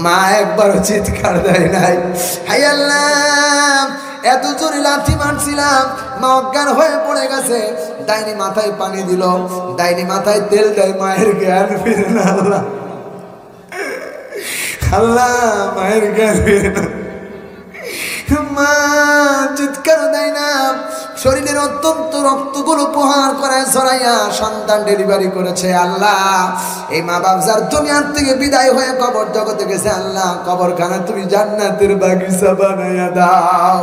মা একবারও চিৎকার দেয় নাই। হাই আল্লাহ, এত জোরে লাথি মারছিলাম, মা অজ্ঞান হয়ে পড়ে গেছে। ডাইনি মাথায় পানি দিল, ডাইনি মাথায় তেল দেয়, মায়ের জ্ঞান ফিরে না। আল্লাহ আল্লাহ, মায়ের জ্ঞান ফিরে না। মা চিৎকার দেয় না, শরীরের অত্যন্ত রক্তগুলো প্রহার করে ছড়াইয়া সন্তান ডেলিভারি করেছে। আল্লাহ, এই মা বাপ যার দুনিয়ার থেকে বিদায় হয়ে কবর জগতে গেছে, আল্লাহ কবরখানা তুমি জান্নাতের বাগিচা বানাইয়া দাও।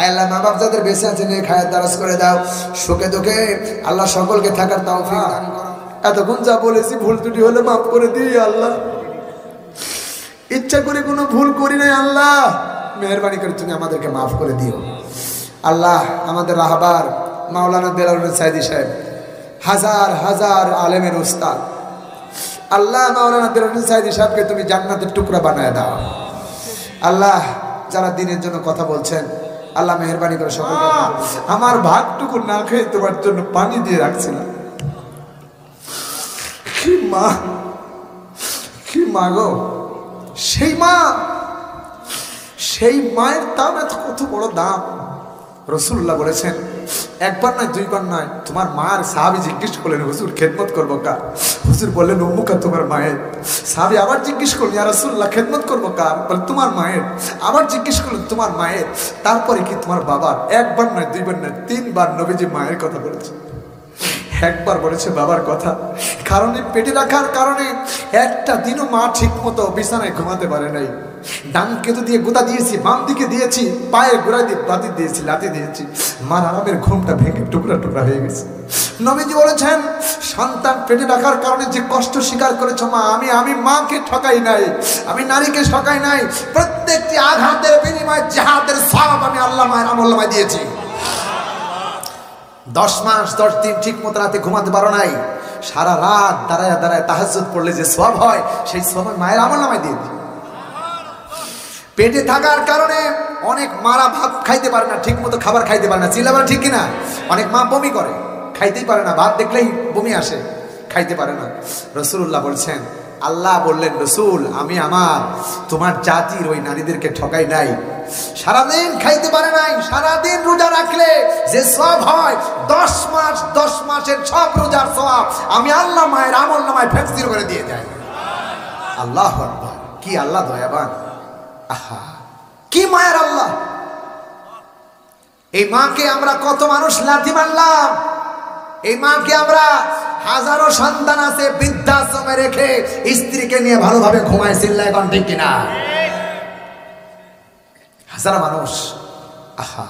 আল্লাহ, মা বাপ যাদের বেঁচে আছে খায়াত দারাজ করে দাও, সুখে দুঃখে আল্লাহ সকলকে থাকার তৌফিক দান করো। এতক্ষণ যা বলেছি ভুল ত্রুটি হলে মাফ করে দিই আল্লাহ, ইচ্ছা করে কোনো ভুল করি নাই। আল্লাহ মেহেরবানি করে তুমি আমাদেরকে মাফ করে দিও। আল্লাহ, আমাদের রাহবার মাওলানা দেলাওয়ার সাইদি সাহেব, হাজার হাজার আলেমের উস্তাদ, আল্লাহ মাওলানা দেলাওয়ার সাইদি সাহেবকে তুমি জান্নাতের টুকরা বানায় দাও। আল্লাহ, যারা দিনের জন্য কথা বলছেন, আল্লাহ মেহেরবানি করে সকলকে, আমার ভাতটুকু না খেয়ে তোমার জন্য পানি দিয়ে রাখছিলাম। কি মা, কি মা গো, সেই মা, সেই মায়ের দাম এত কত বড় দাম। রাসূলুল্লাহ বলেছেন, একবার নয় দুইবার নয়, তোমার মার। সাহাবী জিজ্ঞেস করলেন, হুজুর খেদমত করবো কার? হুজুর বললেন, উম্মুকা, তোমার মায়ের। সাহাবী আবার জিজ্ঞেস করলেন, ইয়া রাসূলুল্লাহ খেদমত করবো কার? বলে, তোমার মায়ের। আবার জিজ্ঞেস করলেন, তোমার মায়ের। তারপরে কি তোমার বাবার? একবার নয় দুইবার নয়, তিনবার নবীজি মায়ের কথা বলেছে। একবার বলেছে বাবার কথা, কারণ পেটে রাখার কারণে একটা দিনও মা ঠিক মতো বিছানায় ঘুমাতে পারে নাই। ডান কেতু দিয়ে গোতা দিয়েছি, বাম দিকে দিয়েছি, পায়ের গোড়ায় দিয়ে বাতি দিয়েছি, লাথি দিয়েছি, মার আরামের ঘুমটা ভেঙে টুকরা টুকরা হয়ে গেছে। নবীজি বলেছেন, সন্তান পেটে রাখার কারণে যে কষ্ট স্বীকার করেছ মা, আমি মাকে ঠকাই নাই, আমি নারীকে ঠকাই নাই। প্রত্যেকটি আঘাতের বিনিময়ে জিহাদের সওয়াব আমি আল্লাহ মায়ের আমলনামায় দিয়েছি। 10 মাস 10 দিন ঠিক মতো রাতে ঘুমাতে পারো নাই, সারা রাত দাঁড়ায় দাঁড়ায় তাহাজ্জুদ পড়লে যে সওয়াব হয়, সেই সওয়াব মায়ের আমলনামায় দিয়ে দিই। পেটে থাকার কারণে অনেক মারা ভাত খাইতে পারে না, ঠিক মতো খাবার খাইতে পারে না, চিল্লাবার ঠিক কিনা? অনেক মা বমি করে, খাইতেই পারে না, ভাত দেখলেই বমি আসে, খাইতে পারে না। রাসূলুল্লাহ বলছেন, আল্লাহ বললেন, রসুল আমি আমার তোমার জাতির ওই নারীদেরকে ঠকাই নাই। সারাদিন খাইতে পারে নাই, সারাদিন রোজা রাখলে যে সওয়াব হয় 10 মাস 10 মাসের সব রোজার সওয়াব আমি আল্লাহ মায়ের আমলনামায় ফেরস্ত করে দিয়ে যাই। আল্লাহু আকবার, কি আল্লাহ দয়াবান, আহা কি মায়ের আল্লাহ। এই মাকে আমরা কত মানুষ লাথি মারলাম, এই মাকে আমরা হাজারো সন্তান আছে বৃদ্ধাশ্রমে রেখে স্ত্রীকে নিয়ে ভালোভাবে ঘুমাইছিল, এখন ঠিক কিনা? হাজারো মানুষ। আহা,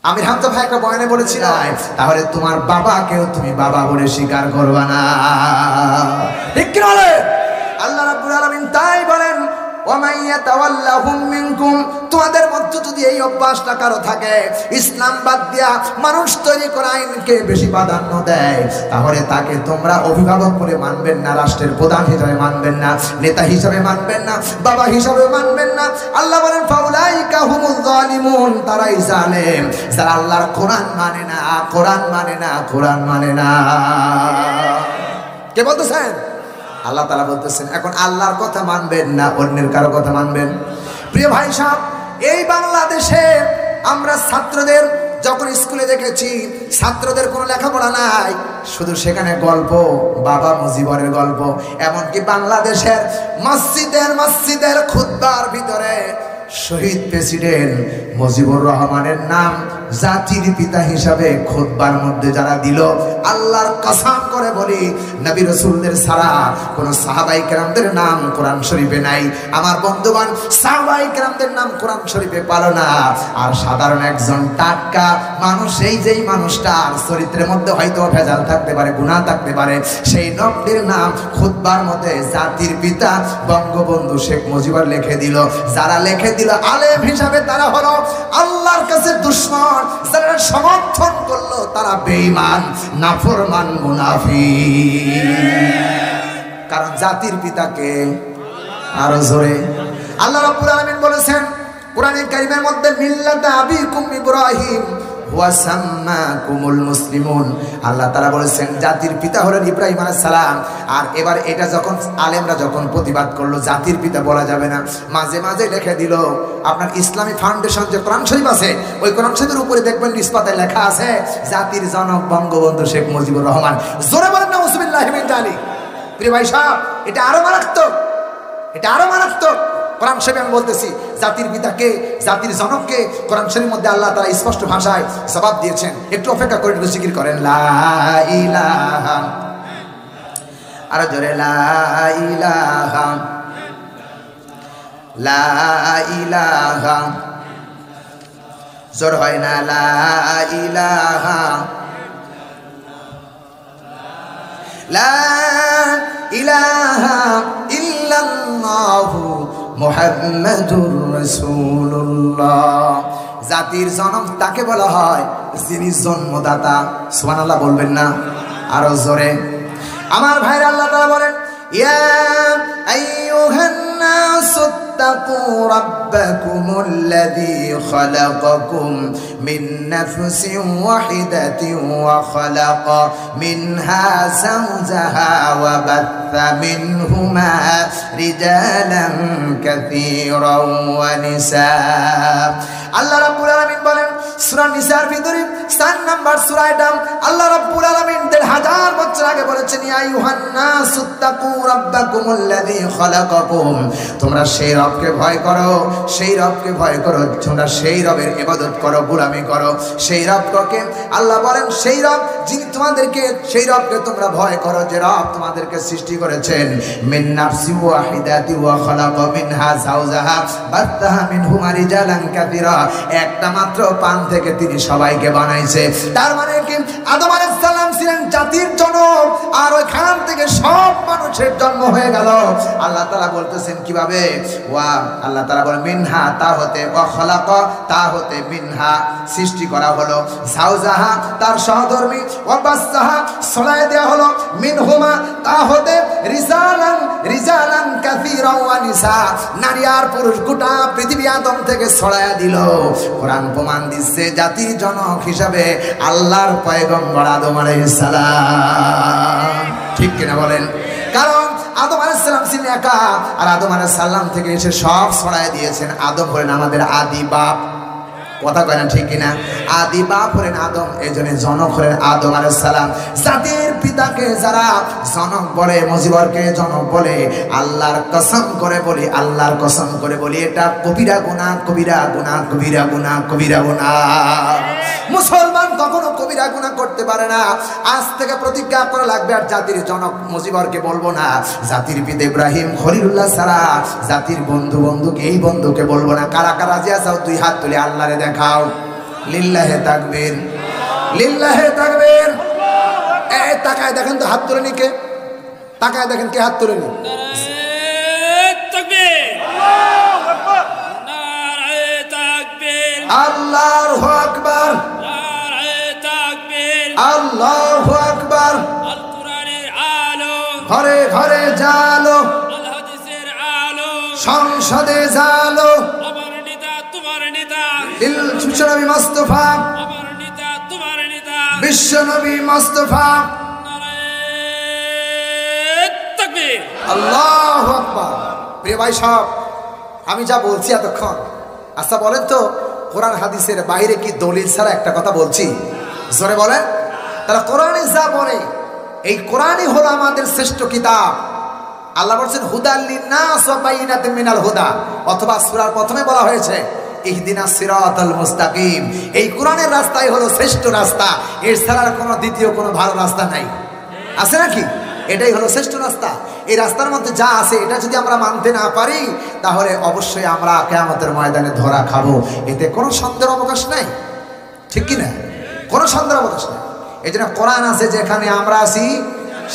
আমির হামজা ভাই একটা বয়ানে বলেছিলাম, তাহলে তোমার বাবাকেও তুমি বাবা বলে স্বীকার করবা না, ঠিক কি বলে? আল্লাহ রাব্বুল আলামিন তাই বলেন, তোমাদের মধ্যে যদি এই অভ্যাসটা কারো থাকে, ইসলাম বাদ দিয়া মানুষ তৈরি করা আইনকে বেশি প্রাধান্য দেয়, তাহলে তাকে তোমরা অভিভাবক বলে মানবেন না, রাষ্ট্রের প্রধান হিসাবে মানবেন না, নেতা হিসাবে মানবেন না, বাবা হিসাবে মানবেন না। আল্লাহ বলেন, ফাউলাইকা হুমুজ জালিমুন, তারাই জালেম যারা আল্লাহর কোরআন মানে না, কোরআন মানে না, কোরআন মানে না। কে বলতেছেন? আল্লাহ তাআলা বলতেছেন। এখন আল্লাহর কথা মানবেন না, অন্যের কারো কথা মানবেন? প্রিয় ভাই সাহেব, এই বাংলাদেশে আমরা ছাত্রদের যখন স্কুলে দেখেছি, ছাত্রদের কোনো লেখাপড়া নাই, শুধু সেখানে গল্প, বাবা মুজিবরের গল্প। এমনকি বাংলাদেশের মসজিদের খুতবার ভিতরে শহীদ প্রেসিডেন্ট মুজিবুর রহমানের নাম জাতির পিতা হিসাবে খুতবার মধ্যে যারা দিল, আল্লাহর কসম করে বলি, নবী রাসূলদের ছাড়া কোন সাহাবাই কেরামদের নাম কোরআন শরীফে নাই। আমার বন্ধুগণ, সাহাবাই কেরামদের নাম কোরআন শরীফে পালো না। আর সাধারণ একজন টাটকা মানুষ, এই যেই মানুষটার চরিত্রের মধ্যে হয়তো ভেজাল থাকতে পারে, গুনাহ থাকতে পারে, সেই নবীর নাম খুতবার মধ্যে জাতির পিতা বঙ্গবন্ধু শেখ মুজিবুর লিখে দিল। যারা লিখে দিল আলেম হিসাবে তারা হলো আল্লাহর কাছে দুশমন, যারা সমর্থন করলো তারা বেঈমান, নাফরমান, মুনাফিক। কারণ জাতির পিতাকে আরো জোরে আল্লাহ রাব্বুল আলামিন বলেছেন কোরআনে কারীমের মধ্যে, মিল্লাতা আবিকুম ইব্রাহিম ওয়া সাম্মাকুমুল মুসলিমুন। আল্লাহ তাআলা বলেছেন জাতির পিতা হলেন ইব্রাহিম আলাইহিস সালাম। আর এবার এটা যখন আলেমরা যখন প্রতিবাদ করলো জাতির পিতা বলা যাবে না, মাঝে মাঝে লিখে দিল আপনার ইসলামী ফাউন্ডেশন যে কোরআন শরীফ আছে, ওই কোরআন শরীফের উপরে দেখবেন নিসবাতে লেখা আছে জাতির জনক বঙ্গবন্ধু শেখ মুজিবুর রহমান। জোরে বলেন না নাউজুবিল্লাহি মিন যালিক। প্রিয় ভাই সাহেব, এটা আরো মারাত্মক, এটা আরো মারাত্মক। কোরআন শরীফে আমি বলতেছি জাতির পিতাকে, জাতির জনককে কোরআন শরীফের মধ্যে আল্লাহ তাআলা স্পষ্ট ভাষায় জবাব দিয়েছেন। একটু অপেক্ষা করে একটু জিকির করেন লা ইলাহা, আর জোরে লা ইলাহা, লা ইলাহা, জোর হয় না লা ইলাহা, লা ইলাহা ইল্লাল্লাহু মুহাম্মাদুর রাসূলুল্লাহ। জাতির জনক তাকে বলা হয় যিনি জন্মদাতা। সুবহানাল্লাহ বলবেন না আরো জোরে? আমার ভাইরা, আল্লাহ তাআলা বলেন ইয়া আইয়ুহান নাসু ইত্তাকু রাব্বাকুমুল্লাযী খালাকাকুম মিন নাফসিন ওয়াহিদাতিন ওয়া খালাকা মিনহা যাওজাহা ওয়া বাথা মিনহুমা রিজালান কাসীরান ওয়া নিসা। আল্লাহ রাব্বুল আলামিন বলেন সূরা নিসার ভিতরে 4 নাম্বার সূরা, এটা আল্লাহ রাব্বুল আলামিন 1000 বছর আগে বলেছেন ইয়া আইয়ুহান নাসু ইত্তাকু রাব্বাকুমুল্লাযী খালাকাকুম। তোমরা সেই রবকে ভয় করো, সেই রবকে ভয় করো, তোমরা সেই রবের ইবাদত করো, গোলামি করো। সেই রবকে আল্লাহ বলেন সেই রব যিনি তোমাদেরকে, সেই রবকে তোমরা ভয় করো যে রব তোমাদেরকে সৃষ্টি করেছেন মিন নাফসি ওয়াহিদাতি ওয়া খালাকা মিনহা যাওজাহা বাত্তাহা মিনহুমা রিজালান কাসীরা। একটা মাত্র পান থেকে তিনি সবাইকে বানাইছে। তার মানে কি আদম আলাইহিস সালাম ছিলেন জাতির জনক, আর ওইখান থেকে সব মানুষের জন্ম হয়ে গেল। আল্লাহ তাআলা বলতেছেন কিভাবে? ওয়া আল্লাহ তাআলা বলেন মিনহা, তা হতে, ওয়া খালাকা, তা হতে, মিনহা সৃষ্টি করা হলো, যাওজাহা তার সহধর্মী, ওয়া বাসসাহা ছড়ায় দেওয়া হলো, মিনহুমা তা হতে, রিজালান রিজালান কাসীরা ওয়া নিসা নারী আর পুরুষ গোটা পৃথিবী আদম থেকে ছড়ায়া দিল। কোরআন প্রমাণ দিচ্ছে জাতির জনক হিসাবে আল্লাহর পয়গম্বর আদম আলাইহিস সালাম। ঠিক কিনা বলেন? কারণ আদম আলাইহিস সালাম ছিলেন একা, আর আদম আলাইহিস সালাম থেকে এসে সব ছড়ায় দিয়েছেন। আদম হলেন আমাদের আদি বাপ। কথা কয় না ঠিক কিনা? আদি বাপ হলেন আদম, এই জন্য জনক হলেন আদম আলাইহিস সালাম। জাতির পিতাকে যারা জনক বলে, মুজিবরকে জনক বলে, আল্লাহর কসম করে বলি, আল্লাহর কসম করে বলি, এটা কবিরা গুনাহ, কবিরা গুনাহ, কবিরা গুনাহ, কবিরা গুনাহ। মুসলমান কখনো কবিরা গুনাহ করতে পারে না। আজ থেকে প্রতিজ্ঞা করা লাগবে আর জাতির জনক মুজিবরকে বলবো না, জাতির পিতা ইব্রাহিম খলিলুল্লাহ ছাড়া জাতির বন্ধুকে এই বন্ধুকে বলবো না। কারা কারা রাজি আছো? দুই হাত তুলে আল্লাহরে দেখাও। লিল্লাহে তাকবীর, লিল্লাহে তাকবীর। এই তাকায় দেখেন তো হাত তুলে নি কে? তাকায় দেখেন কে হাত তুলে নি? আল্লাহু আকবার, আল্লাহু আকবার। ঘরে ঘরে জালো, সংসদে জালো, বিশ্বনবী মুস্তাফা, বিশ্বনবী মুস্তাফা। আল্লাহু আকবার। প্রিয় ভাই সাহেব, আমি যা বলছি এতক্ষণ, আচ্ছা বলেন তো কোরআন হাদিসের বাইরে কি দলিল ছাড়া একটা কথা বলছি? জোরে বলেন। তারা কোরআনে যা বলে, এই কোরআনই হলো আমাদের শ্রেষ্ঠ কিতাব। আল্লাহ বলছেন হুদাল লিন্নাস ওয়া বাইয়িনাতিন মিনাল হুদা, অথবা সূরার প্রথমে বলা হয়েছে ইহদিনাস সিরাতাল মুস্তাকিম। এই কোরআনের রাস্তাই হলো শ্রেষ্ঠ রাস্তা, এর ছাড়া কোনো দ্বিতীয় কোনো ভালো রাস্তা নাই। আছে নাকি? এটাই হলো শ্রেষ্ঠ রাস্তা। এই রাস্তার মধ্যে যা আছে এটা যদি আমরা মানতে না পারি, তাহলে অবশ্যই আমরা কিয়ামতের ময়দানে ধরা খাবো। এতে কোনো সন্দেহের অবকাশ নাই। ঠিক কি না? কোনো সন্দেহের অবকাশ নাই। এই জন্য কোরআন আছে যেখানে আমরা আছি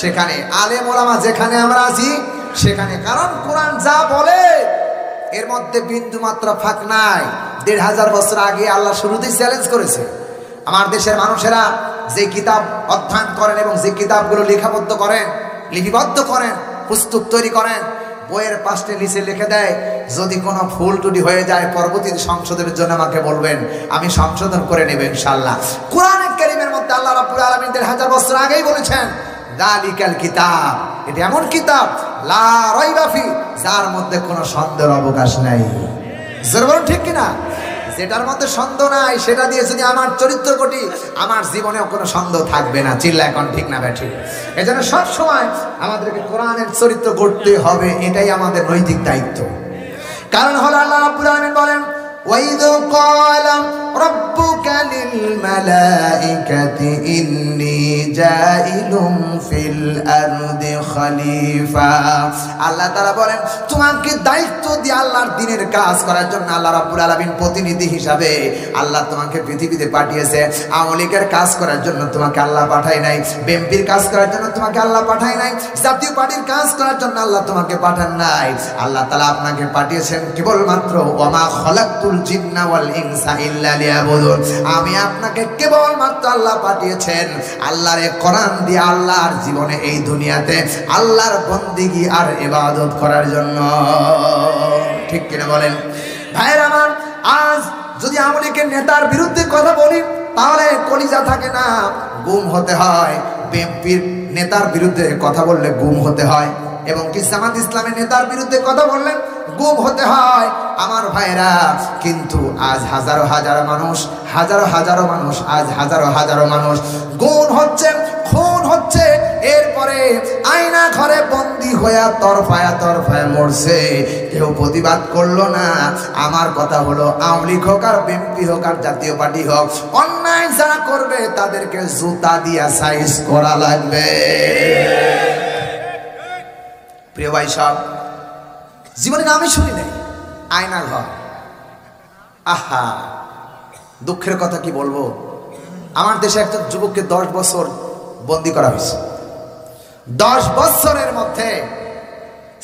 সেখানে, আলেম ওলামা যেখানে আমরা আছি সেখানে। কারণ কোরআন যা বলে এর মধ্যে বিন্দু মাত্র ফাঁক নাই। ১৫০০ বছর আগে আল্লাহ শুরুতেই চ্যালেঞ্জ করেছে। আমার দেশের মানুষেরা যে কিতাব অধ্যয়ন করেন এবং যে কিতাবগুলো লিপিবদ্ধ করেন, পুস্তক তৈরি করেন, বইয়ের পাশে নিচে লিখে দেয়, যদি কোনো ভুল টুটি হয়ে যায় পরবর্তী সংশোধনের জন্য আমাকে বলবেন, আমি সংশোধন করে নেব ইনশাআল্লাহ। কোরআন কারীমের মধ্যে আল্লাহ রাব্বুল আলামিন ১,৫০০ বছর আগেই বলেছেন, যালিকাল কিতাব, এটা এমন কিতাব লা রাইবা ফি, যার মধ্যে কোনো সন্দেহের অবকাশ নাই। জোরে বলুন ঠিক কিনা? যেটার মধ্যে সন্দেহ নাই সেটা দিয়ে যদি আমার চরিত্র গঠি, আমার জীবনেও কোনো সন্দেহ থাকবে না। চিল্লা এখন ঠিক না ব্যাঠি? এজন্য সব সময় আমাদেরকে কোরআনের চরিত্র গড়তে হবে, এটাই আমাদের নৈতিক দায়িত্ব। কারণ হলো আল্লাহ রাব্বুল আলামিন বলেন, وَإِذْ قَالَ رَبُّكَ لِلْمَلَائِكَةِ إِنِّي جَاعِلٌ فِي الْأَرْضِ خَلِيفَةً। আল্লাহ তাআলা বলেন, তোমাকে দায়িত্ব দিয়ে আল্লাহর দ্বীনের কাজ করার জন্য আল্লাহ রাব্বুল আলামিন প্রতিনিধি হিসাবে আল্লাহ তোমাকে পৃথিবীতে পাঠিয়েছে। আওয়ামী লীগের কাজ করার জন্য তোমাকে আল্লাহ পাঠায় নাই, বিএনপির কাজ করার জন্য তোমাকে আল্লাহ পাঠায় নাই, জাতীয় পার্টির কাজ করার জন্য আল্লাহ তোমাকে পাঠান নাই। আল্লাহ তাআলা আপনাকে পাঠিয়েছেন কেবলমাত্র ওয়ামা খলাকতুল জিন্না ওয়াল ইনসা ইল্লা লিয়াবুদুন। আমি আপনাকে কেবলমাত্র আল্লাহ পাঠিয়েছেন আল্লাহর কোরআন দিয়ে আল্লাহর জীবনে এই দুনিয়াতে আল্লাহর বন্দেগী আর ইবাদত করার জন্য। ঠিক কিনা বলেন ভাইরা আমার? আজ যদি আমাদেরকে নেতার বিরুদ্ধে কথা বলি তাহলে কলিজা থাকে না, গুম হতে হয়। বিএনপির নেতার বিরুদ্ধে কথা বললে গুম হতে হয়, এবং কি জামাত ইসলামের নেতার বিরুদ্ধে কথা বললে গুম হতে হয়। আমার ভাইরা, কিন্তু আজ হাজারো হাজারো মানুষ আজ হাজারো মানুষ গুম হচ্ছে, খুন হচ্ছে, এরপরে আয়না ঘরে বন্দী হয়ে তরফায় মরছে। কেউ প্রতিবাদ করলো না। আমার কথা হলো, আওয়ামী লীগ হোক আর বিএনপি হোক আর জাতীয় পার্টি হোক, অন্যায় যারা করবে তাদেরকে জুতা দিয়া সাইজ করা লাগবে। প্রিয় ভাই সব, জীবনে নামই শুনি নাই আয়না ঘর। আহা, দুঃখের কথা কি বলবো। আমার দেশে একটা যুবককে 10 বছর বন্দী করা হয়েছে। 10 বছরের মধ্যে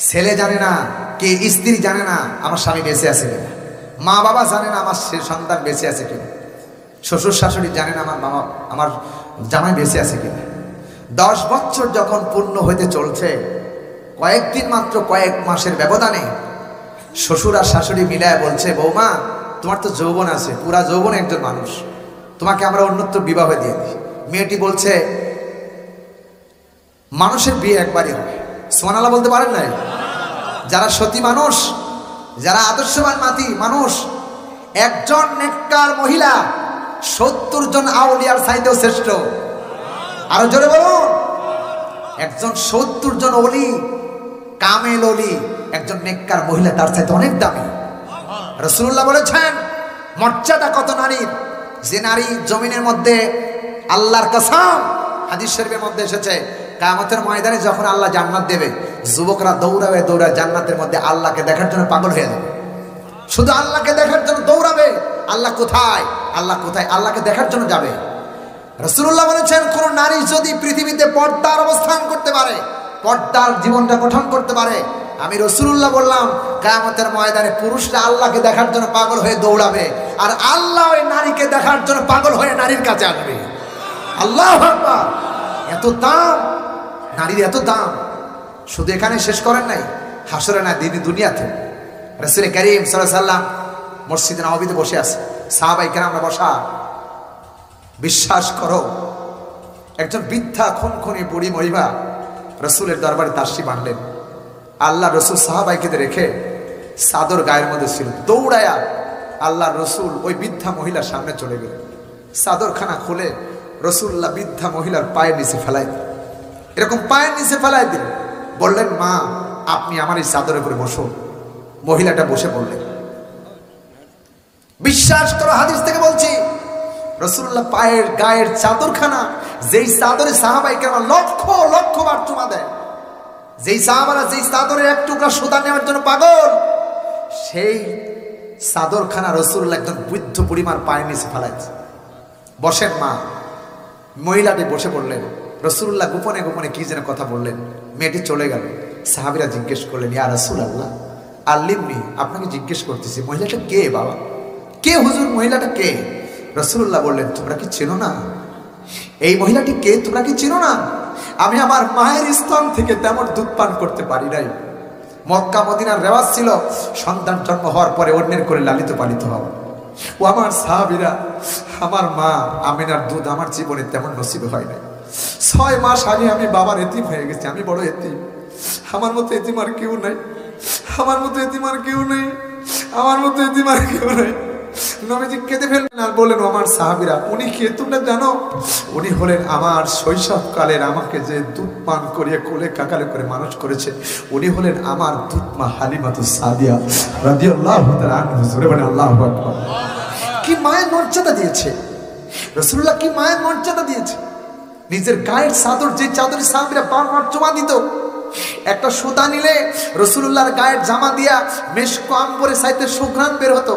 ছেলে জানে না, কে স্ত্রী জানে না আমার স্বামী বেঁচে আছে কিনা, মা বাবা জানে না আমার সন্তান বেঁচে আছে কিনা, শ্বশুর শাশুড়ি জানে না আমার জামাই বেঁচে আছে কিনা। 10 বছর যখন পূর্ণ হইতে চলছে, কয়েকদিন মাত্র, কয়েক মাসের ব্যবধানে শ্বশুর আর শাশুড়ি মিলায় বলছে, বৌমা তোমার তো যৌবন আছে, পুরা যৌবন একজন মানুষ, তোমাকে আমরা অন্যত্র বিবাহ দিয়ে দিই। মেয়েটি বলছে, মানুষের বিয়ে একবারই হয়। সুবহানাল্লাহ বলতে পারেন নাই? যারা সতী মানুষ, যারা আদর্শবান মানুষ, একজন নেককার মহিলা 70 জন আউলিয়ার চাইতেও শ্রেষ্ঠ। আরো জোরে বলুন, একজন 70 জন ওলি, কামেল ওলি, একজন নেককার মহিলা তার চাইতে অনেক দামি। রাসূলুল্লাহ বলেছেন, মর্যাদা কত নারীর, যে নারী জমিনের মধ্যে আল্লাহর কসম, হাদিস শরীফের মধ্যে এসেছে, কিয়ামতের ময়দানে যখন আল্লাহ জান্নাত দেবে, যুবকরা দৌড়াবে জান্নাতের মধ্যে আল্লাহকে দেখার জন্য পাগল হয়ে যাবে। শুধু আল্লাহকে দেখার জন্য দৌড়াবে। আল্লাহ কোথায়, আল্লাহ কোথায়, আল্লাহকে দেখার জন্য যাবে। রাসূলুল্লাহ বলেছেন, কোন নারী যদি পৃথিবীতে পর্দার অবস্থান করতে পারে, পর্দার জীবনটা গঠন করতে পারে, আমি রাসূলুল্লাহ বললাম, কিয়ামতের ময়দানে পুরুষরা আল্লাহকে দেখার জন্য পাগল হয়ে দৌড়াবে, আর আল্লাহ ওই নারীকে দেখার জন্য পাগল হয়ে নারীর কাছে আসবে। আল্লাহু আকবার! এত দাম নারীর, এত দাম। শুধু এখানে শেষ করেন নাই, হাসরে না, দুনিয়াতে। রাসূল কারীম সাল্লাল্লাহু আলাইহি ওয়াসাল্লাম মসজিদে নববীতে বসে আছে, সাহাবায়ে কেরামরা বসা। বিশ্বাস করো, একজন বৃদ্ধা খুনখুনি বুড়ি মহিলা রাসূলের দরবারে তাশরিফ আনলেন। আল্লাহ রাসূল সাহাবাইকে রেখে চাদর গায়ের মধ্যে ছিল, দৌড়ায়া আল্লাহ রাসূল ওই বৃদ্ধা মহিলার সামনে চলে গেলেন। চাদরখানা খুলে রাসূলুল্লাহ বৃদ্ধা মহিলার পায়ের নিচে ফেলাই দিলেন, এরকম পায়ের নিচে ফেলাই দিলেন। বললেন, মা আপনি আমার এই চাদরের উপরে বসুন। মহিলাটা বসে পড়লেন। বিশ্বাস করো, হাদিস থেকে বলছি, রাসূলুল্লাহ পায়ের গায়ের চাদরখানা, যেই চাদরে সাহাবায়ে কেরাম লক্ষ লক্ষ বার চুমা দেয়, যেই সাহাবারা যেই চাদরের এক টুকরা সুতা নেওয়ার জন্য পাগল, সেই চাদরখানা রাসূলুল্লাহ একজন বৃদ্ধ বুড়িমার পায়ের নিচে ফেলাইছে। বসেন মা। মহিলাটি বসে পড়লেন। রাসূলুল্লাহ গোপনে গোপনে কি যেন কথা বললেন। মেয়েটি চলে গেল। সাহাবীরা জিজ্ঞেস করলেন, ইয়া রাসূলুল্লাহ আল্লিমনি, আপনাকে জিজ্ঞেস করতেছি, মহিলাটা কে বাবা, কে হুজুর, মহিলাটা কে? রাসূলুল্লাহ বললেন, তোমরা কি চেনো না এই মহিলাটি কে? তোমরা কি চেনো না? আমি আমার মায়ের স্তন থেকে তেমন দুধ পান করতে পারি নাই, মক্কা মদিনার রেওয়াজ ছিল সন্তান জন্ম হওয়ার পরে অন্যের করে লালিত পালিত হওয়া। ও আমার সাহাবীরা, আমার মা আমিনার দুধ আমার জীবনে তেমন নসিব হয় নাই। 6 মাস আগে আমি বাবার এতিম হয়ে গেছি, আমি বড় এতিম। আমার মতো এতিম আর কেউ নাই, আমার মতো এতিম আর কেউ নেই, আমার মতো এতিম আর কেউ নেই। নবীজি কেঁদে ফেললেন আর বললেন, আমার সাহাবীরা, উনি কে তোমরা জানো? উনি হলেন আমার শৈশবকালের আমাকে যে দুধ পান করিয়ে কোলে কাকালে করে মানুষ করেছে, উনি হলেন আমার দুধ মা হালিমাতুস সাদিয়া রাদিয়াল্লাহু তাআলা আনহা। জোরে বলেন আল্লাহু আকবার। কি মায়ের মর্যাদা দিয়েছে রাসূলুল্লাহ, কি মায়ের মর্যাদা দিয়েছে। নিজের গায়ের চাদর, যে চাদর সাহাবীরা বারবার চুমা দিত, একটা সুতা নিলে রাসূলুল্লাহর গায়ের জামা দিয়া মেশক আম্বরে চাইতে সুঘ্রাণ বের হতো।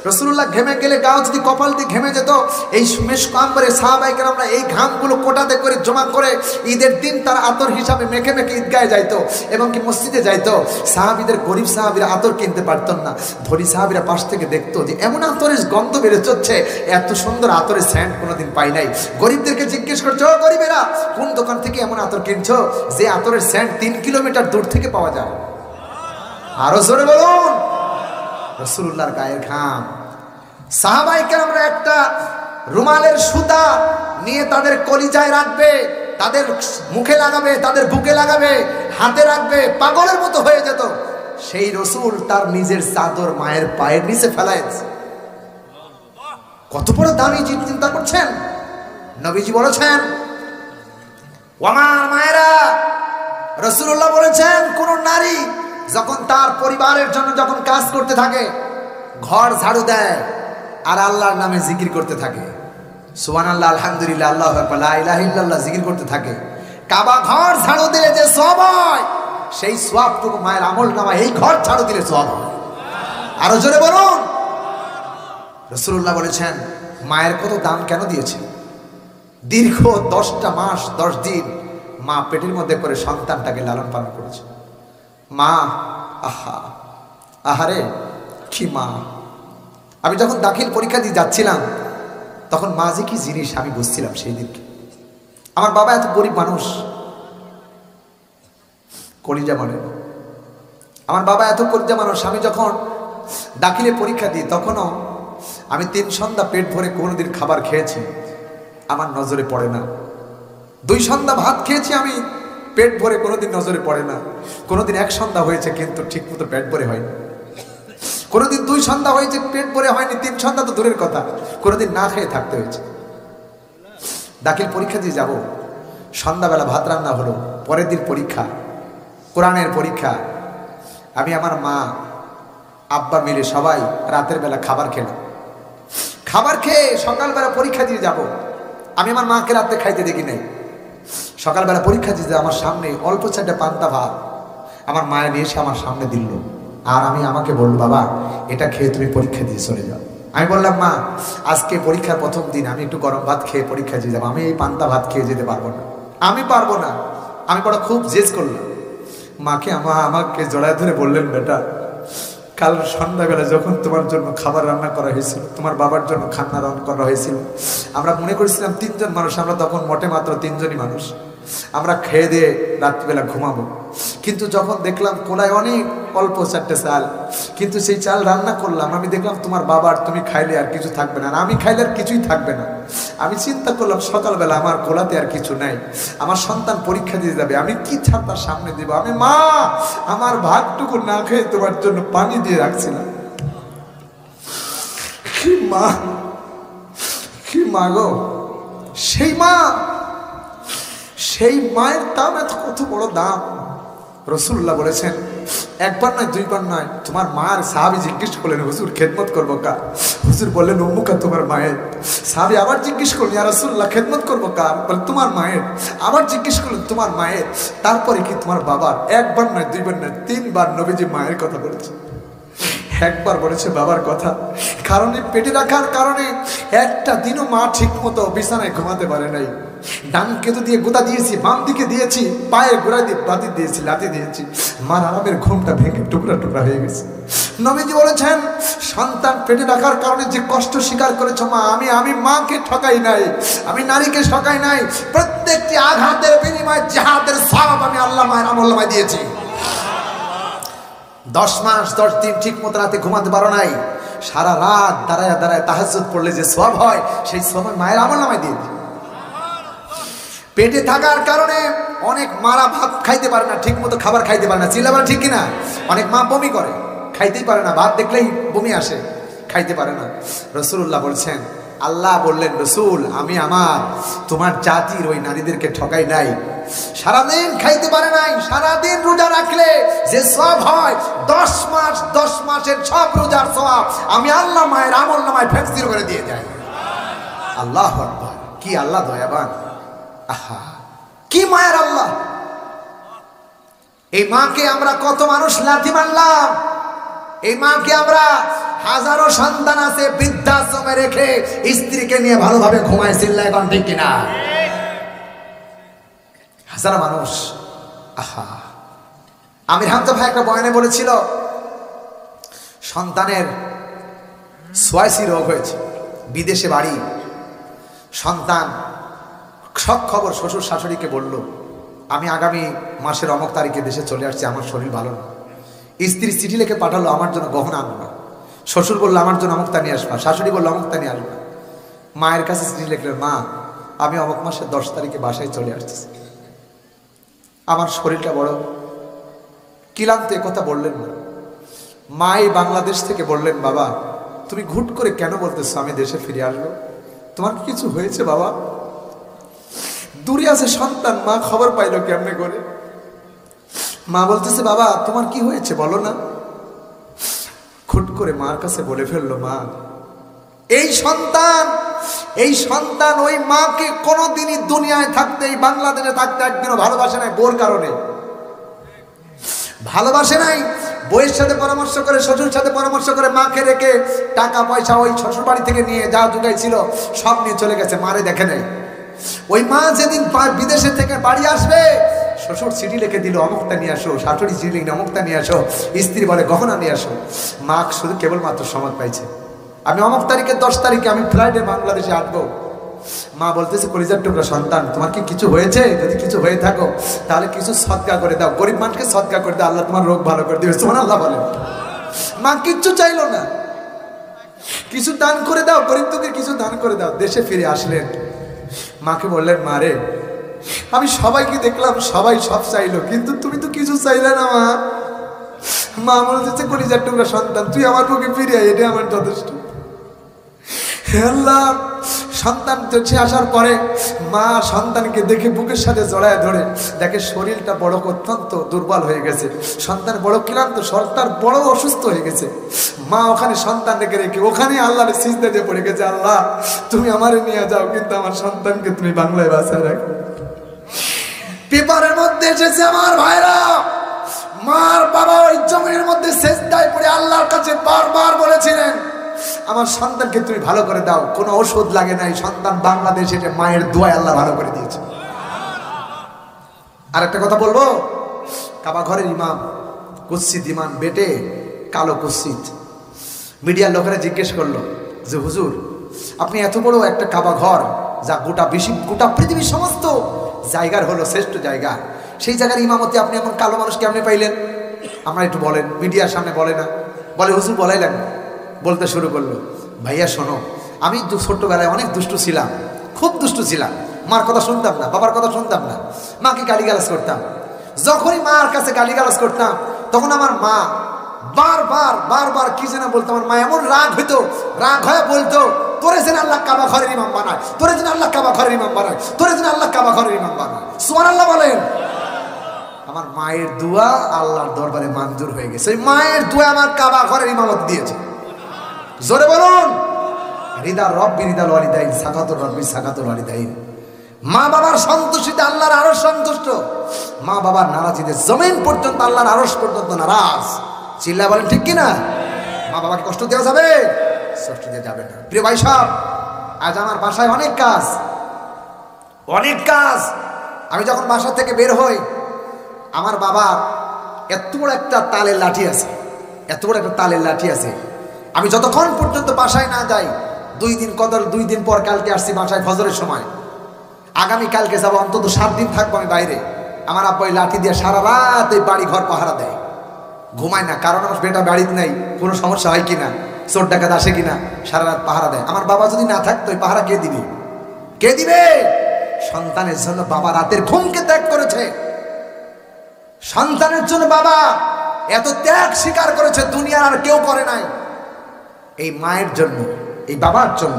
রাসূলুল্লাহ ঘেমে গেলে গাও যদি কপাল দিয়ে ঘেমে যেত, এই মেশক আম্বরে সাহাবায়ে কেরামরা এই ঘামগুলো কোটাতে করে জমা করে ঈদের দিন তার আতর হিসাবে মেখে মেখে ঈদগাহে যাইতো এবং কি মসজিদে যাইতো। সাহাবীদের, গরিব সাহাবীরা আতর কিনতে পারতেন না। ধনী সাহাবীরা পাশ থেকে দেখতো যে এমন আতরের গন্ধ বেড়ে চলছে, এত সুন্দর আতরের সেন্ট কোনোদিন পাই নাই। গরিবদেরকে জিজ্ঞেস করছো, ও গরিবেরা, কোন দোকান থেকে এমন আতর কিনছো যে আতরের সেন্ট 3 কিলোমিটার দূর থেকে পাওয়া যায়? আরো জোরে বলুন। রাসূলুল্লাহর গায়ের ঘাম। সাহাবায়ে কেরামরা একটা রুমালের সুতা নিয়ে তাদের কলিজায় রাখবে, তাদের মুখে লাগাবে, তাদের বুকে লাগাবে, হাতে রাখবে, পাগলের মতো হয়ে যেত। সেই রাসূল তার নিজের চাদর মায়ের পায়ের নিচে ফেলাইছে। কত বড় দামি চিন্তা করছেন। নবীজি বলেছেন, ও আমার মায়েরা, রাসূলুল্লাহ বলেছেন, কোন নারী যখন তার পরিবারের জন্য যখন কাজ করতে থাকে, ঘর ঝাড়ু দেয় আর আল্লাহর নামে জিকির করতে থাকে, সুবহানাল্লাহ, আলহামদুলিল্লাহ, আল্লাহু আকবার, লা ইলাহা ইল্লাল্লাহ জিকির করতে থাকে, কাবা ঘর ঝাড়ু দিলে যে সওয়াব হয়, সেই সওয়াবটুকু মায়ের আমলনামায় এই ঘর ঝাড়ু দিলে সওয়াব হয়। আরো জোরে বলুন। রাসূলুল্লাহ বলেছেন, মায়ের কত দাম কেন দিয়েছে। দীর্ঘ 10টা মাস 10 দিন মা পেটের মধ্যে করে সন্তানটাকে লালন পালন করেছে। মা, আহা আহারে কি মা। আমি যখন দাখিল পরীক্ষা দিয়ে যাচ্ছিলাম, তখন মা যে কি জিনিস আমি বুঝছিলাম সেই দিনকে। আমার বাবা এত গরিব মানুষ, কলিজা মানে, আমার বাবা এত কলিজা মানুষ। আমি যখন দাখিলে পরীক্ষা দিই, তখনও আমি 3 সন্ধ্যা পেট ভরে কোনোদিন খাবার খেয়েছি, আমার নজরে পড়ে না। 2 সন্ধ্যা ভাত খেয়েছি আমি পেট ভরে, কোনোদিন নজরে পড়ে না। কোনোদিন 1 সন্ধ্যা হয়েছে কিন্তু ঠিক মতো পেট ভরে হয়নি। কোনোদিন 2 সন্ধ্যা হয়েছে পেট ভরে হয়নি, 3 সন্ধ্যা তো দূরের কথা, কোনোদিন না খেয়ে থাকতে হয়েছে। দাখিল পরীক্ষা দিয়ে যাব, সন্ধ্যাবেলা ভাত রান্না হলো, পরের দিন পরীক্ষা, কোরআনের পরীক্ষা। আমি, আমার মা, আব্বা মিলে সবাই রাতের বেলা খাবার খেলাম। খাবার খেয়ে সকালবেলা পরীক্ষা দিয়ে যাব। আমি আমার মাকে রাতে খাইতে দেখি নাই। সকালবেলা পরীক্ষা দিতে আমার সামনে অল্প 4টা পান্তা ভাত আমার মায়ের নিয়ে এসে আমার সামনে দিল, আর আমাকে বলল, বাবা এটা খেয়ে তুমি পরীক্ষা দিয়ে চলে যাও। আমি বললাম, মা আজকে পরীক্ষার প্রথম দিন, আমি একটু গরম ভাত খেয়ে পরীক্ষা দিয়ে যাবো, আমি এই পান্তা ভাত খেয়ে যেতে পারবো না, আমি পারবো না। আমি বড় খুব জেদ করলাম। মাকে আমাকে জড়ায় ধরে বললেন, বেটা কাল সন্ধ্যাবেলা যখন তোমার জন্য খাবার রান্না করা হয়েছিল, তোমার বাবার জন্য খান্না রান্না করা হয়েছিল, আমরা মনে করেছিলাম 3 জন মানুষ, আমরা তখন মোটে মাত্র 3 জনই মানুষ, আমরা খেয়ে দিয়ে রাত্রিবেলা ঘুমাবো। কিন্তু যখন দেখলাম কোলায় অনেক অল্প 4টে চাল, কিন্তু সেই চাল রান্না করলাম, আমি দেখলাম তোমার বাবার, তুমি খাইলে আর কিছু থাকবে না, আমি খাইলে আর কিছুই থাকবে না। আমি চিন্তা করলাম সকালবেলা আমার কোলাতে আর কিছু নাই, আমার সন্তান পরীক্ষা দিয়ে যাবে, আমি কি ছাতার সামনে দিব। আমি মা আমার ভাতটুকু না খেয়ে তোমার জন্য পানি দিয়ে রাখছিলাম। কি মা, কি মা গো, সেই মা, সেই মায়ের দাম এত কত বড় দাম। রাসূলুল্লাহ বলেছেন, 1 বার নয় 2 বার নয়, তোমার মায়ের। সাহাবী জিজ্ঞেস করলেন, হুজুর খেদমত করবো কার? হুজুর বললেন, উম্মুকা, তোমার মায়ের। সাহাবী আবার জিজ্ঞেস করলেন, ইয়া রাসূলুল্লাহ খেদমত করবো কার? বলে, তোমার মায়ের। আবার জিজ্ঞেস করলেন, তোমার মায়ের। তারপরে কি তোমার বাবার? 1 বার নয় 2 বার নয়, 3 বার নবীজি মায়ের কথা বলেছে। 1 বার বলেছে বাবার কথা, কারণ পেটে রাখার কারণে একটা দিনও মা ঠিক মতো বিছানায় ঘুমাতে পারে নাই। ডান কেতু দিয়ে গোতা দিয়েছি, বাম দিকে দিয়েছি, পায়ে গোড়া দিয়ে বাতি দিয়েছি, লাথি দিয়েছি, মার আরামের ঘুমটা ভেঙে টুকরা টুকরা হয়ে গেছে। নবীজি বলেছেন, সন্তান পেটে রাখার কারণে যে কষ্ট স্বীকার করেছ মা, আমি মাকে ঠকাই নাই, আমি নারীকে ঠকাই নাই। প্রত্যেকটি আঘাতের বিনিময়ে জিহাদের সওয়াব আমি আল্লাহ মায়ের আমল নামায় দিয়েছি। 10 মাস 10 দিন ঠিক মতো রাতে ঘুমাতে পারো নাই, সারা রাত দাঁড়ায় দাঁড়ায় তাহাজ্জুদ পড়লে যে সওয়াব হয়, সেই সওয়াব মায়ের আমলনামায় দিয়ে দিই। পেটে থাকার কারণে অনেক মারা ভাত খাইতে পারে না, ঠিক মতো খাবার খাইতে পারে না, চিল্লাবার ঠিক কিনা? অনেক মা বমি করে, খাইতেই পারে না, ভাত দেখলেই বমি আসে, খাইতে পারে না। রাসূলুল্লাহ বলছেন, আল্লাহ বললেন, রসুল আমি তোমার জাতির ওই নারীদেরকে ঠকাই নাই, সারাদিন খাইতে পারে নাই, সারাদিন রোজা রাখলে যে সওয়াব হয় 10 মাস 10 মাসের সব রোজার সওয়াব আমি আল্লাহ মায়ের আমলনামায় ফেরস্ত করে দিয়ে যাই। আল্লাহু আকবার, কি আল্লাহ দয়াবান, আহা কি মায়ের আল্লাহ। এই মাকে আমরা কত মানুষ লাথি মারলাম, এই মাকে আমরা হাজারো সন্তান আছে বৃদ্ধাশ্রমে রেখে স্ত্রীকে নিয়ে ভালোভাবে ঘুমাইছিল, এখন ঠিক কিনা? হাজারো মানুষ। আহা আমির হামজা ভাই একটা বয়ানে বলেছিল, সন্তানের সোয়াইসি রোগ হয়েছে, বিদেশে বাড়ি, সন্তান সব খবর শ্বশুর শাশুড়িকে বলল, আমি আগামী মাসের অমুক তারিখে দেশে চলে আসছি, আমার শরীর ভালো না। স্ত্রী চিঠি লিখে পাঠালো, আমার জন্য গহনা আনবা। শ্বশুর বললো, আমার জন্য অমুকতা নিয়ে আসবা। শাশুড়ি বললো, অমুকতা নিয়ে আসবা। মায়ের কাছে চিঠি লিখলেন, মা আমি অমুক মাসের 10 তারিখে বাসায় চলে আসছি, আমার শরীরটা বড় ক্লান্ত। কথা বললেন না। মাই বাংলাদেশ থেকে বললেন, বাবা তুমি ঘুট করে কেন বলতেছো আমি দেশে ফিরে আসবো? তোমার কি কিছু হয়েছে বাবা? দূরে আছে সন্তান, মা খবর পাইলো কেমনে করে? মা বলতেছে, বাবা তোমার কি হয়েছে বলো না। খুট করে মার কাছে বলে ফেললো, মা এই সন্তান ওই মাকে কোনোদিনই দুনিয়ায় থাকতে, এই বাংলাদেশে থাকতে একদিনও ভালোবাসে নাই। বোর কারণে ভালোবাসে নাই। বইয়ের সাথে পরামর্শ করে, শ্বশুর সাথে পরামর্শ করে মাকে রেখে টাকা পয়সা ওই শ্বশুর বাড়ি থেকে নিয়ে যা জুগাইছিল সব নিয়ে চলে গেছে, মারে দেখে নাই। ওই মা যেদিন বিদেশে থেকে বাড়ি আসবে, শ্বশুর চিঠি লিখে দিল, অমুকটা নিয়ে আসো, শাশুড়ি চিঠি লিখে অমুকটা নিয়ে আসো, স্ত্রী বলে গহনা নিয়ে আসো। মা শুধু কেবলমাত্র সংবাদ পাইছে, আমি অমুক তারিখে 10 তারিখে আমি ফ্লাইটে বাংলাদেশে আসবো। মা বলতেছে, কলিজার টুকরা সন্তান তোমার কি কিছু হয়েছে? যদি কিছু হয়ে থাকো তাহলে কিছু সদকা করে দাও, গরিব মানুষকে সদকা করে দাও, আল্লাহ তোমার রোগ ভালো করে দিবে। সুবহানাল্লাহ বলেন। মা কিচ্ছু চাইলো না, কিছু দান করে দাও, গরিব দুঃখীর কিছু দান করে দাও। দেশে ফিরে আসলেন, মাকে বললেন, মা রে আমি সবাইকে দেখলাম, সবাই সব চাইলো, কিন্তু তুমি তো কিছু চাইলে না। মা বলতেছে, কলিজার টুকরা সন্তান তুই আমার পক্ষে ফিরে আয়, এটা আমার যথেষ্ট। আল্লাহ সন্তান চলে আসার পরে মা সন্তানকে দেখে বুকের সাথে জড়ায় ধরে দেখে শরীরটা বড় অত্যন্ত দুর্বল হয়ে গেছে, সন্তান বড় ক্লান্ত, সন্তান বড় অসুস্থ হয়ে গেছে। মা ওখানে সন্তান রেখে ওখানে আল্লাহর সিজদাতে পড়ে গেছে, আল্লাহ তুমি আমারে নিয়ে যাও, কিন্তু আমার সন্তানকে তুমি বাংলায় বাঁচায় রাখো। পেপারের মধ্যে এসেছে, আমার ভাইরা মার বাবা ওই জমিনের মধ্যে সিজদায় পড়ে আল্লাহর কাছে বারবার বলেছিলেন, আমার সন্তানকে তুমি ভালো করে দাও। কোনো ওষুধ লাগে নাই, সন্তান বাংলাদেশে মায়ের দোয়ায় আল্লাহ ভালো করে দিয়েছে। আর একটা কথা বলবো, কাবা ঘরের ইমাম কুৎসিত ইমাম বেটে কালো কুৎসিত, মিডিয়ার লোকেরা জিজ্ঞেস করলো যে হুজুর আপনি এত বড় একটা কাবা ঘর, যা গোটা পৃথিবীর সমস্ত জায়গার হলো শ্রেষ্ঠ জায়গা, সেই জায়গার ইমামতি আপনি এমন কালো মানুষ কেমনে পাইলেন? আমরা একটু বলেন। মিডিয়ার সামনে বলে না, বলে হুজুর বলাইলেন। বলতে শুরু করলো, ভাইয়া শোনো, আমি ছোট্টবেলায় অনেক দুষ্টু ছিলাম, খুব দুষ্টু ছিলাম, মার কথা শুনতাম না, বাবার কথা শুনতাম না, মাকে গালিগালাজ করতাম। যখনই মার কাছে গালিগালাজ করতাম তখন আমার মা বারবার কি যেন বলতো। আমার মা এমন রাগ হয়ে বলতো, তোরে যেন আল্লাহ কাবা ঘরের ইমাম বানায়, তোরে যেন আল্লাহ কাবা ঘরের ইমাম বানায়, তোরে যেন আল্লাহ কাবা ঘরের ইমাম বানায়। সুবহানাল্লাহ বলেন। আমার মায়ের দোয়া আল্লাহর দরবারে মঞ্জুর হয়ে গেছে। মায়ের দোয়া আমার কাবা ঘরের ইমামত দিয়েছে। জোরে বলুন, রিদার রব্বি রিদাল ওয়ালিদাইন, সাকাতুর রব্বি সাকাতুল ওয়ালিদাইন। মা বাবার সন্তুষ্টিতে আল্লাহর আরশ সন্তুষ্ট, মা বাবার নারাজিতে জমিন পর্যন্ত আল্লাহর আরশ পর্যন্ত নারাজ। চিল্লা বলেন ঠিক কিনা? মা বাবাকে কষ্ট দেওয়া যাবে? কষ্ট দেওয়া যাবে না। প্রিয় ভাই সাহেব, আজ আমার বাসায় অনেক কাজ। আমি যখন বাসা থেকে বের হই, আমার বাবার এত বড় একটা তালের লাঠি আছে, আমি যতক্ষণ পর্যন্ত বাসায় না যাই, 2 দিন পর কালকে আসছি বাসায় ফজরের সময়, আগামী কালকে যাবো, অন্তত 7 দিন থাকবো আমি বাইরে। আমার আব্বা ওই লাঠি দিয়ে সারা রাত এই বাড়ি ঘর পাহারা দেয়। ঘুমায় না, কারণ আমার বেটা বাড়িতে নাই, কোনো সমস্যা হয় কিনা, চোর ডাকাত আসে কিনা, সারা রাত পাহারা দেয়। আমার বাবা যদি না থাকতো ওই পাহারা কে দিবে? কে দিবে? সন্তানের জন্য বাবা রাতের ঘুমকে ত্যাগ করেছে। সন্তানের জন্য বাবা এত ত্যাগ স্বীকার করেছে, দুনিয়ার আর কেউ করে নাই। এই মায়ের জন্য, এই বাবার জন্য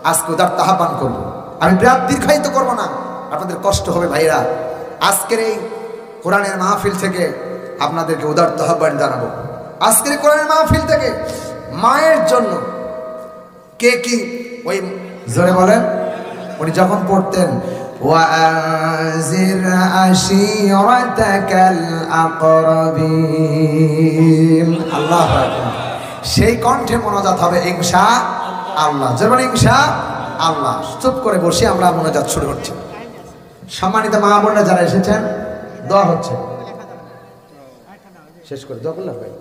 আজকে উদারত আহ্বান করবো। আমি বিরাট দীর্ঘায়িত করবো না, আপনাদের কষ্ট হবে ভাইরা। আজকের এই কোরআনের মাহফিল থেকে আপনাদেরকে উদারত আহ্বান জানাবো। আজকের কোরআনের মাহফিল থেকে মায়ের জন্য কে কি, ওই জোরে বলেন, উনি যখন পড়তেন ওয়াজির আশিরাতাকাল আকরাবিন, আল্লাহু আকবার, সেই কণ্ঠে মোনাজাত হবে ইনশাআল্লাহ। যেমন ইনশাআল্লাহ। চুপ করে বসে আমরা মোনাজাত শুরু করছি। সম্মানিত মা বোনরা যারা এসেছেন, দোয়া হচ্ছে, শেষ করে দোয়া করলাম ভাই।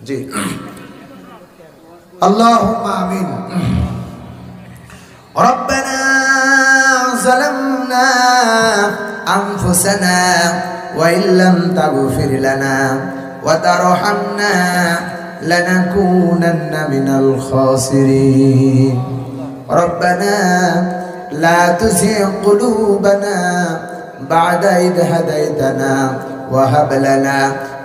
জি, আল্লাহুম্মা আমিন। রব্বানা যালামনা আনফুসানা ওয়া ইল্লাম তাগফির লানা ওয়া তারহামনা লানাকুনান্না মিনাল খাসিরিন। রব্বানা লা তুযিগ কুলুবানা বা'দা ইদ হাদাইতানা ওয়া হাব লানা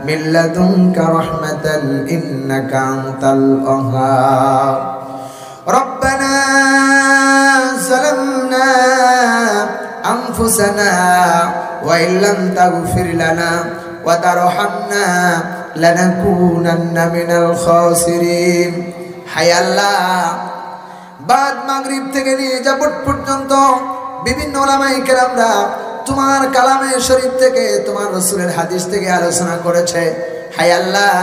মিন লাদুনকা রাহমাতান ইন্নাকা আনতাল ওয়াহ্হাব। রব্বানা যালামনা আনফুসানা ওয়া ইল্লাম তাগফির লানা ওয়া তারহামনা লানাকুনান্না মিনাল খাসিরিন। হায় আল্লাহ, বাদ মাগরিব থেকে নিয়ে যাবত পর্যন্ত বিভিন্ন উলামায়ে কেরামরা তোমার কালামে শরীফ থেকে, তোমার রাসূলের হাদিস থেকে আলোচনা করেছে। হায় আল্লাহ,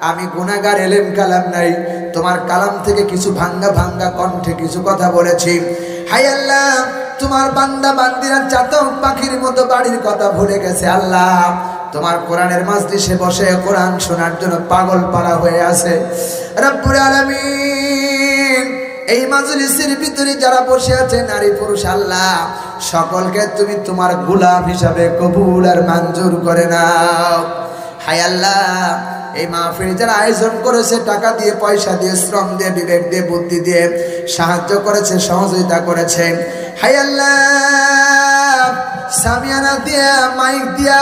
আমি গুনাহগার, এলেম কালাম নাই, তোমার কালাম থেকে কিছু ভাঙ্গা ভাঙ্গা কণ্ঠে কিছু কথা বলেছি। হায় আল্লাহ, তোমার বান্দা বান্দিরা চাতক পাখির মতো বাড়ির কথা ভুলে গেছে। আল্লাহ, তোমার কোরআনের মাজলিসে বসে কোরআন শোনার জন্য পাগল পারা হয়ে আছে। রব্বুল আলামিন, এই মাজলিসের ভিতরে যারা বসে আছে নারী পুরুষ, আল্লাহ সকলকে তুমি তোমার গোলাম হিসাবে কবুল আর মঞ্জুর করে নাও। হায় আল্লাহ, এই মাহফিল যারা আয়োজন করেছে, টাকা দিয়ে, পয়সা দিয়ে, শ্রম দিয়ে, বিবেক দিয়ে, বুদ্ধি দিয়ে সাহায্য করেছে, সহযোগিতা করেছে। হায় আল্লাহ, সামিয়ানা দিয়া, মাইক দিয়া,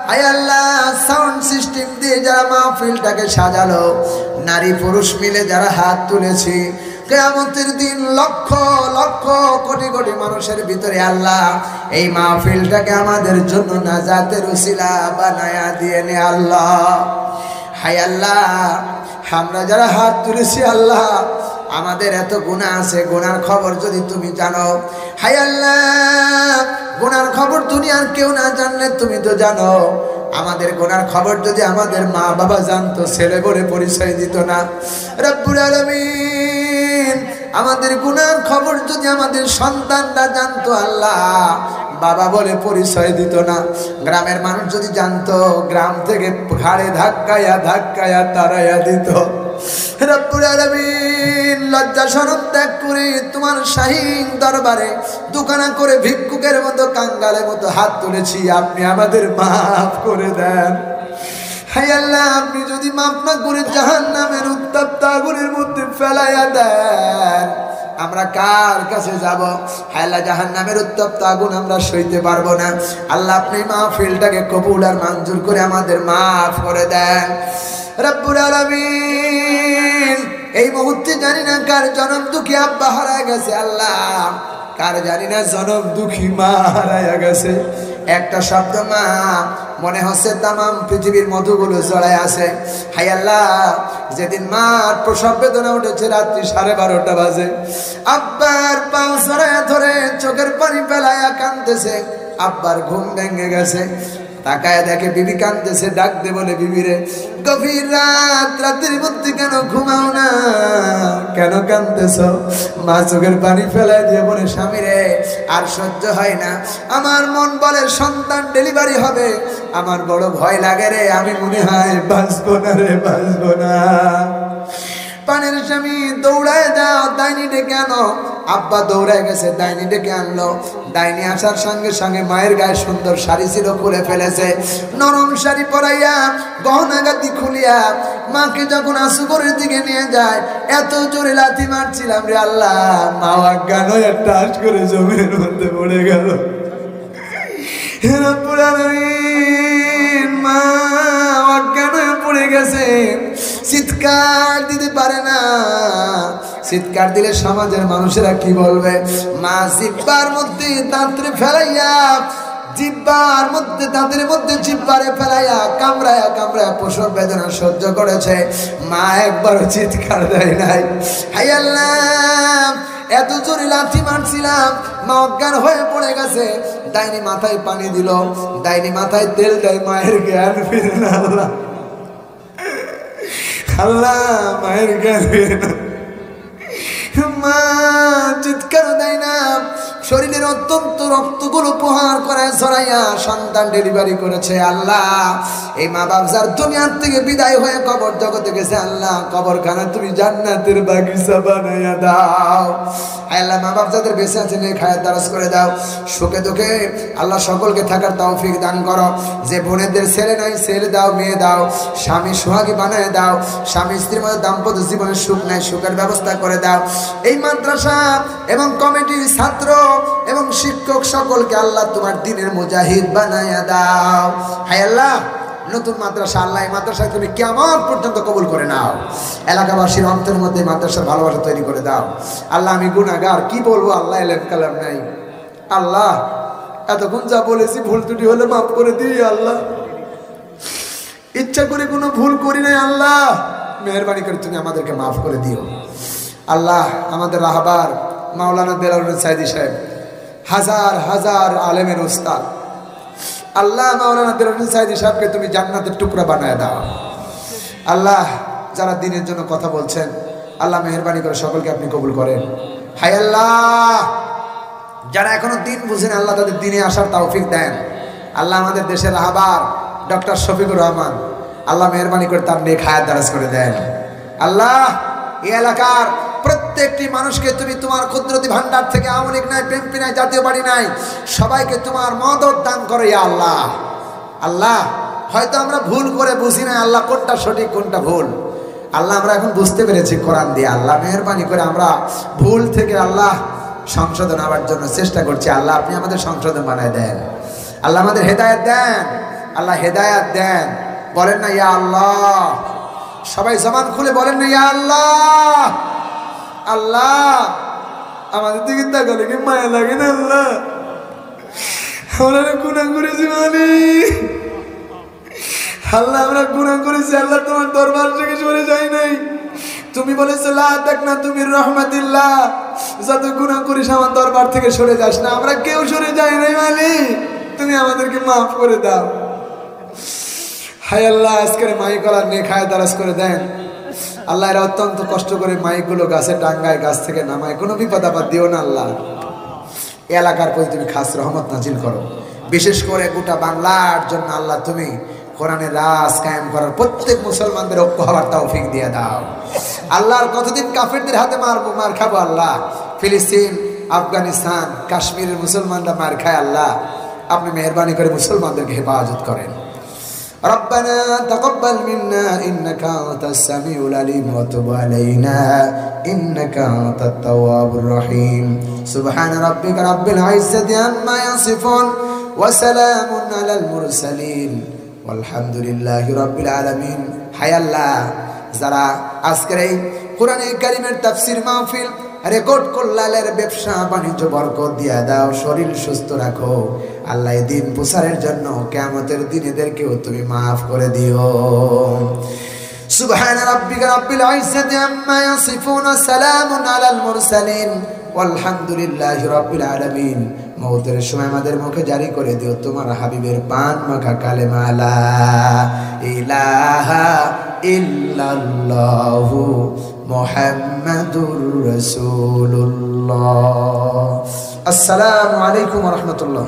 হায় আল্লাহ সাউন্ড সিস্টেম দিয়ে যারা মাহফিলটাকে সাজালো, নারী পুরুষ মিলে যারা হাত তুলেছি, কিয়ামতের দিন লক্ষ লক্ষ কোটি কোটি মানুষের ভিতরে আল্লাহ এই মাহফিলটাকে আমাদের জন্য নাজাতের উসিলা বানায়া দিয়ে নে আল্লাহ। হায় আল্লাহ, আমরা যারা হাত তুলেছি আল্লাহ, আমাদের এত গুনাহ আছে, গুনার খবর যদি তুমি জানো, হায় আল্লাহ গুনার খবর দুনিয়ার কেউ না জানলে তুমি তো জানো। আমাদের গুনার খবর যদি আমাদের মা বাবা জানতো, ছেলে বলে পরিচয় দিত না। রব্বুল আলামিন, আমাদের গুনার খবর যদি আমাদের সন্তানরা জানতো, আল্লাহ বাবা বলে পরিচয় দিত না। গ্রামের মানুষ যদি জানতো, গ্রাম থেকে ঘাড়ে ধাক্কায়া ধাক্কায়া তাড়াইয়া দিত। রব্বুল আলামিন, লজ্জা শরম ত্যাগ করে তোমার শাহীন দরবারে দোকানা করে ভিক্ষুকের মতো, কাঙ্গালের মতো হাত তুলেছি, আপনি আমাদের মাফ করে দেন। হায় আল্লাহ, আপনি যদি মাফ না করে জাহান্নামের উত্তপ্ত আগুনের মধ্যে ফেলাইয়া দেন, আমরা কার কাছে যাব? হায় আল্লাহ, জাহান্নামের উত্তপ্ত আগুন আমরা সইতে পারবো না। আল্লাহ, আপনি মাহফিলটাকে কবুল আর মঞ্জুর করে আমাদের মাফ করে দেন। রব্বুল আলামিন, এই মুহূর্তে জানি না কার জনম দুঃখী আব্বা হারায় গেছে, আল্লাহ কার জানি না জনম দুঃখী মা হারায় গেছে। একটা শব্দ মা মনে হচ্ছে তামাম পৃথিবীর মধুগুলো জড়ায় আছে। হায় আল্লাহ, যেদিন মার প্রসব বেদনা উঠেছে রাত্রি 12:30 বাজে, আব্বার পা জড়ায় ধরে চোখের পানি ফেলায়া কাঁদতেছে। আব্বার ঘুম ভেঙে গেছে, তাকায় দেখে বিবি কাঁদতেছে। ডাক দে বলে, বিবি রে, গভীর রাত, রাতের মধ্যে কেন ঘুমাও না, কেন কাঁদতেছ? মা চোখের পানি ফেলায় দিয়ে বলে, স্বামী রে, আর সহ্য হয় না, আমার মন বলে সন্তান ডেলিভারি হবে, আমার বড় ভয় লাগে রে, আমি মনে হয় বাঁচবো না রে, বাঁচবো না। পানের স্বামী দৌড়ায় যাও, ডাইনি ডেকে আনো। আব্বা দৌড়ায় গেছে, ডাইনি ডেকে আনলো। ডাইনি আসার সঙ্গে সঙ্গে মায়ের গায়ে সুন্দর শাড়ি ছিল, খুলে ফেলেছে। নরম শাড়ি পরাইয়া গহনাগাতি খুলিয়া মাকে যখন আসুগরের দিকে নিয়ে যায়, এত জোরে লাথি মারছিলাম রে আল্লাহ, মা অজ্ঞান হয়ে টাস করে জমির মধ্যে পড়ে গেল। মা অজ্ঞান হয়ে পড়ে গেছে, চিৎকার দিতে পারে না। চিৎকার দিলে সমাজের মানুষেরা কি বলবে? মা জিব্বার মধ্যে দাঁতরে ফেলাইয়া, জিব্বার মধ্যে দাঁতের মধ্যে জিব্বারে ফেলাইয়া কামড়ায়া কামড়ায়া প্রসব বেদনা সহ্য করেছে। মা একবারও চিৎকার দেয় নাই। হাই আল্লাহ, এত জোরে লাথি মারছিলাম, মা অজ্ঞান হয়ে পড়ে গেছে। ডাইনি মাথায় পানি দিল, ডাইনি মাথায় তেল দেয়, মায়ের জ্ঞান ফিরে না। আল্লাহ আল্লাহ, মায়ের জ্ঞান ফিরে না। মা চিৎকার দেয় না, শরীরের অত্যন্ত রক্তগুলো প্রহার করে ছড়াইয়া সন্তান ডেলিভারি করেছে। আল্লাহ, এই মা বাপ যার দুনিয়ার থেকে বিদায় হয়ে কবর জগতে গেছে, আল্লাহ কবরখানা তুমি জান্নাতের বাগিচা বানাইয়া দাও। আল্লাহ, মা বাপ যাদের বেঁচে আছে নেক হায়াত দারাজ করে দাও। সুখে দুঃখে আল্লাহ সকলকে থাকার তৌফিক দান করো। যে বোনেদের ছেলে নাই, ছেলে দাও, মেয়ে দাও, স্বামী সোহাগী বানায় দাও। স্বামী স্ত্রীর মধ্যে দাম্পত্য জীবনের সুখ নাই, সুখের ব্যবস্থা করে দাও। এই মাদ্রাসা এবং কমিটির ছাত্র এবং শিক্ষক সকলকে আল্লাহ তোমার দ্বীনের মুজাহিদ বানায়া দাও। হায় আল্লাহ, নতুন মাদ্রাসা আল্লাহ, এই মাদ্রাসায় তুমি কিয়ামত পর্যন্ত কবুল করে নাও। এলাকাবাসীর অন্তরের মধ্যে মাদ্রাসার ভালোবাসা তৈরি করে দাও। আল্লাহ, আমি গুনাহগার, কি বলবো আল্লাহ, এলেম কালাম নাই। আল্লাহ, এতক্ষণ যা বলেছি ভুল ত্রুটি হলে মাফ করে দিই। আল্লাহ, ইচ্ছা করে কোনো ভুল করি নাই। আল্লাহ, মেহেরবানি করে তুমি আমাদেরকে মাফ করে দিও। আল্লাহ, আমাদের রাহবার মাওলানা বেলাল সাইদি সাহেব, হাজার হাজার আলেমের উস্তাদ, আল্লাহ মাওলানা বেলাল সাইদি সাহেবকে তুমি জান্নাতের টুকরা বানায় দাও। আল্লাহ, যারা দিনের জন্য কথা বলছেন, আল্লাহ মেহেরবানি করে সকলকে আপনি কবুল করেন। হায় আল্লাহ, যারা এখনো দিন বুঝেন, আল্লাহ তাদের দিনে আসার তৌফিক দেন। আল্লাহ, আমাদের দেশের রাহবার ডক্টর শফিকুর রহমান, আল্লাহ মেহেরবানি করে তার নেক হায়াত দারাজ করে দেন। আল্লাহ, এই এলাকার প্রত্যেকটি মানুষকে তুমি তোমার কুদরতি ভান্ডার থেকে, আওয়ামী লীগ নাই, বিএনপি নাই, জাতীয় পার্টি নাই, সবাইকে তোমার মদত দান করো ইয়া আল্লাহ। আল্লাহ, হয়তো আমরা ভুল করে বুঝি না আল্লাহ কোনটা সঠিক কোনটা ভুল। আল্লাহ, আমরা এখন বুঝতে পেরেছি কোরআন দিয়ে। আল্লাহ মেহেরবানি করে আমরা ভুল থেকে আল্লাহ সংশোধন হওয়ার জন্য চেষ্টা করছি। আল্লাহ, আপনি আমাদের সংশোধন বানায় দেন। আল্লাহ, আমাদের হেদায়েত দেন। আল্লাহ, হেদায়েত দেন। বলেন না ইয়া আল্লাহ, সবাই জবান খুলে বলেন না ইয়া আল্লাহ। আল্লাহ, আমাদের দিকে তাকালে কি মায়া লাগে না? আল্লাহ, আমরা গুনাহ করেছি মালিক। আল্লাহ, আমরা গুনাহ করেছি। আল্লাহ, তোমার দরবার থেকে সরে যাই নাই। তুমি বলেছো লা তাকনা তুমি রহমাতিল্লাহ, যত গুনাহ করিস আমার দরবার থেকে সরে যাস না। আমরা কেউ সরে যাই নাই মালিক, তুমি আমাদেরকে মাফ করে দাও। হায় আল্লাহ, আজকের মাইকলার নেক হায়াত দারাজ করে দেন। আল্লাহ, এরা অত্যন্ত কষ্ট করে মাইকগুলো গাছে টাঙ্গায়, গাছ থেকে নামায়, কোনো বিপদ আপদ দিও না। আল্লাহ, এলাকার প্রতি তুমি খাস রহমত নাজিল করো। বিশেষ করে গোটা বাংলার জন্য আল্লাহ তুমি কোরআনের রাজ কায়েম করার, প্রত্যেক মুসলমানদের ঐক্য হওয়ার তৌফিক দিয়ে দাও। আল্লাহর কতদিন কাফেরদের হাতে মার খাবো। আল্লাহ, ফিলিস্তিন, আফগানিস্তান, কাশ্মীরের মুসলমানরা মার খায়। আল্লাহ, আপনি মেহেরবানি করে মুসলমানদেরকে হেফাজত করেন। ربنا تقبل منا إنك أنت السميع العليم وتب علينا إنك أنت التواب الرحيم سبحان ربك رب العزة عما يصفون وسلام على المرسلين والحمد لله رب العالمين হায় আল্লাহ, যারা আজকের এই কোরআনে কারীমের তাফসীর মাহফিল রেকর্ড করলালের ব্যবসা বাণিজ্য বরকত দিয়া দাও, শরীর সুস্থ রাখো। আল্লাহ, এই দিন প্রচারের জন্য কিয়ামতের দিন এদেরকেও তুমি মাফ করে দিও। সুবহান রাব্বিকা রাব্বিল ইজ্জাতি আম্মা ইয়াসিফুন ওয়া সালামুন আলাল মুরসালিন ওয়ালহামদুলিল্লাহি রাব্বিল আলামিন। মওতের সময় আমাদের মুখে জারি করে দিও তোমার হাবিবের পান মাখা কালেমা লা ইলাহা ইল্লাল্লাহু মুহাম্মাদুর রাসূলুল্লাহ। আসসালামু আলাইকুম ওয়া রাহমাতুল্লাহ।